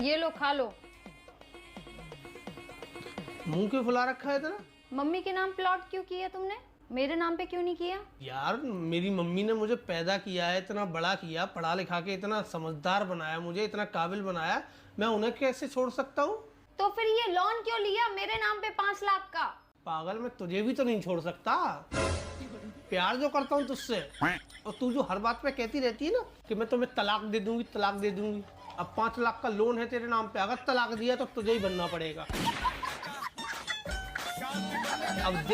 ये लो खा लो। मुंह क्यों फुला रखा है इतना? मम्मी के नाम प्लॉट क्यों किया तुमने? मेरे नाम पे क्यों नहीं किया? यार मेरी मम्मी ने मुझे पैदा किया है, इतना बड़ा किया, पढ़ा लिखा के इतना समझदार बनाया, मुझे इतना काबिल बनाया, मैं उन्हें कैसे छोड़ सकता हूँ? तो फिर ये लोन क्यों लिया मेरे नाम पे 5 लाख का? पागल, मैं तुझे भी तो नहीं छोड़ सकता। प्यार जो करता हूँ तुझसे, और तू जो हर बात पे कहती रहती है ना कि मैं तुम्हें तलाक दे दूंगी, तलाक दे दूंगी। अब 5 लाख का लोन है तेरे नाम पे, अगर तलाक दिया तो तुझे ही बनना पड़ेगा। अब देख